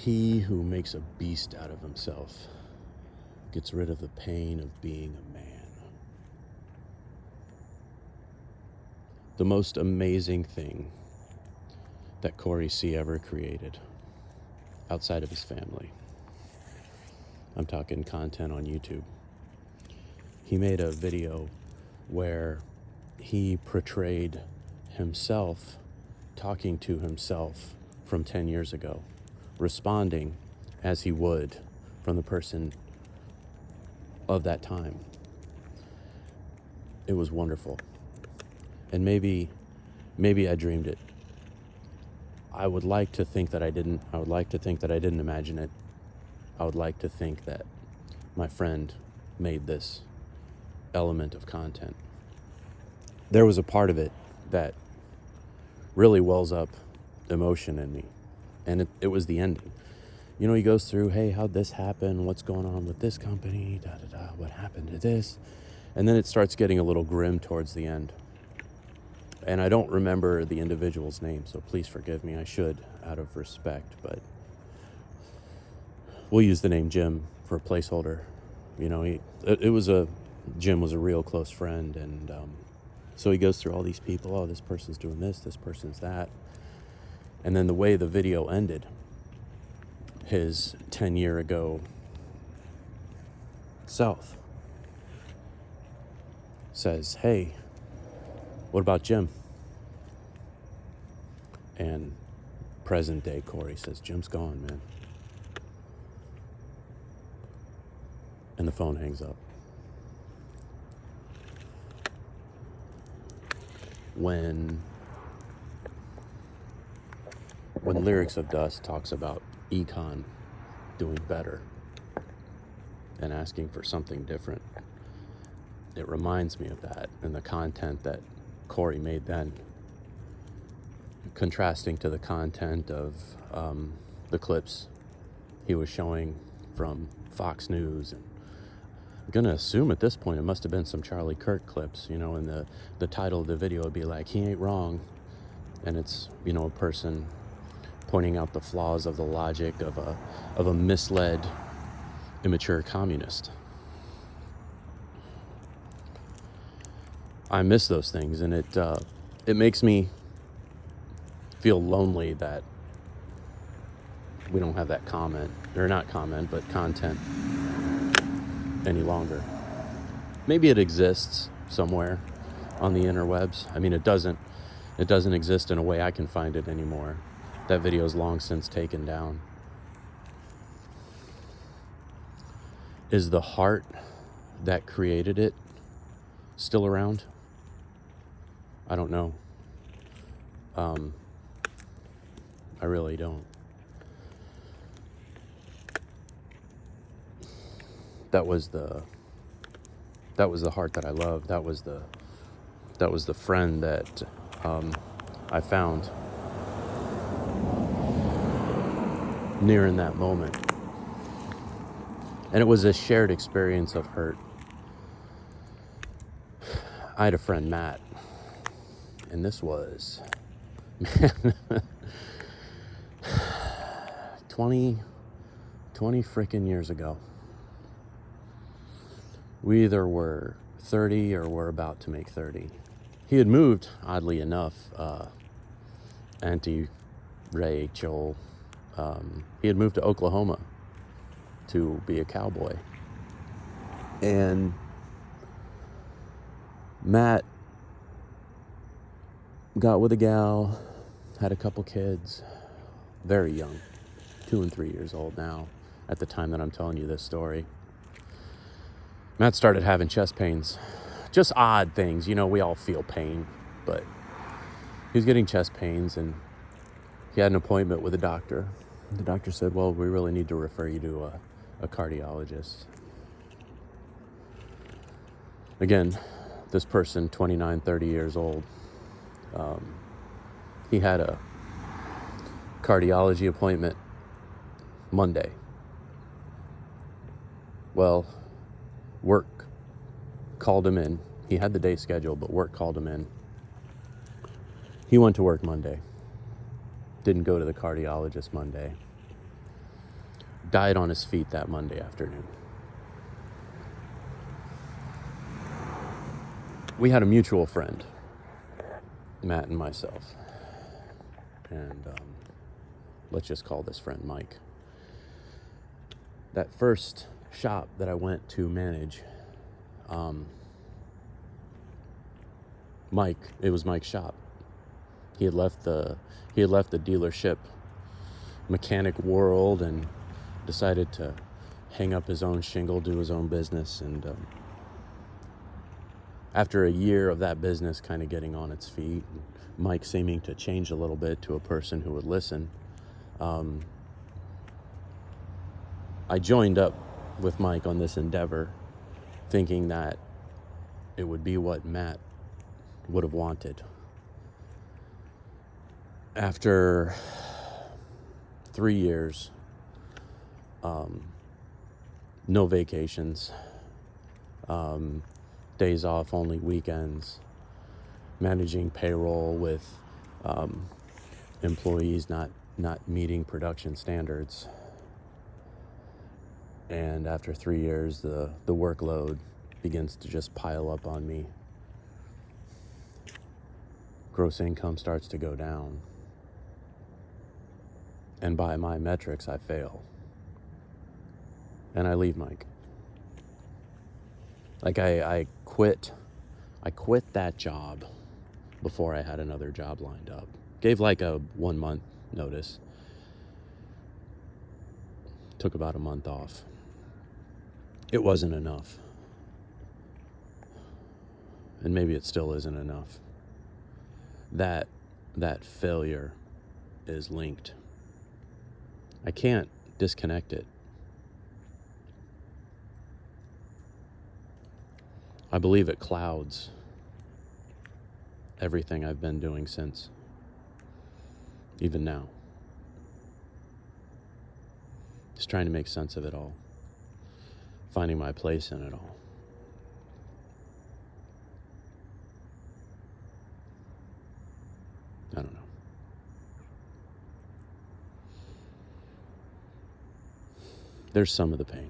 He who makes a beast out of himself gets rid of the pain of being a man. The most amazing thing that Corey C. ever created outside of his family. I'm talking content on YouTube. He made a video where he portrayed himself talking to himself from 10 years ago, responding as he would from the person of that time. It was wonderful. And maybe I dreamed it. I would like to think that I didn't. I would like to think that I didn't imagine it. I would like to think that my friend made this element of content. There was a part of it that really wells up emotion in me. And it was the ending. You know, he goes through, hey, how'd this happen? What's going on with this company? What happened to this? And then it starts getting a little grim towards the end. And I don't remember the individual's name, so please forgive me. I should, out of respect, but we'll use the name Jim for a placeholder. You know, Jim was a real close friend, and so he goes through all these people. Oh, this person's doing this person's that. And then the way the video ended, his 10-year ago self says, hey, what about Jim? And present day Corey says, Jim's gone, man. And the phone hangs up. When Lyrics of Dust talks about Econ doing better and asking for something different, it reminds me of that and the content that Corey made then, contrasting to the content of the clips he was showing from Fox News. And I'm gonna assume at this point it must have been some Charlie Kirk clips, you know, and the title of the video would be like, he ain't wrong. And it's, you know, a person pointing out the flaws of the logic of a misled, immature communist. I miss those things, and it makes me feel lonely that we don't have that content any longer. Maybe it exists somewhere on the interwebs. I mean, it doesn't exist in a way I can find it anymore. That video is long since taken down. Is the heart that created it still around? I don't know. I really don't. That was the heart that I loved. That was the friend that I found near in that moment. And it was a shared experience of hurt. I had a friend, Matt, and this was, man, 20 freaking years ago. We either were 30 or were about to make 30. He had moved, oddly enough, anti-Rachel. He had moved to Oklahoma to be a cowboy. And Matt got with a gal, had a couple kids, very young, 2 and 3 years old now, at the time that I'm telling you this story. Matt started having chest pains, just odd things. You know, we all feel pain, but he was getting chest pains, and he had an appointment with a doctor. The doctor said, well, we really need to refer you to a cardiologist. Again, this person, 29, 30 years old, he had a cardiology appointment Monday. Well, work called him in. He had the day scheduled, but work called him in. He went to work Monday. Didn't go to the cardiologist Monday. died on his feet that Monday afternoon. We had a mutual friend, Matt and myself, and let's just call this friend Mike. That first shop that I went to manage, it was Mike's shop. He had left the dealership mechanic world and decided to hang up his own shingle, do his own business. And after a year of that business kind of getting on its feet, Mike seeming to change a little bit to a person who would listen, I joined up with Mike on this endeavor, thinking that it would be what Matt would have wanted. After 3 years, no vacations, days off, only weekends, managing payroll with employees not meeting production standards. And after 3 years, the workload begins to just pile up on me. Gross income starts to go down. And by my metrics, I fail. And I leave Mike. Like I quit that job before I had another job lined up. Gave like a 1 month notice. Took about a month off. It wasn't enough. And maybe it still isn't enough. That failure is linked. I can't disconnect it. I believe it clouds everything I've been doing since, even now. Just trying to make sense of it all, finding my place in it all. I don't know. There's some of the pain.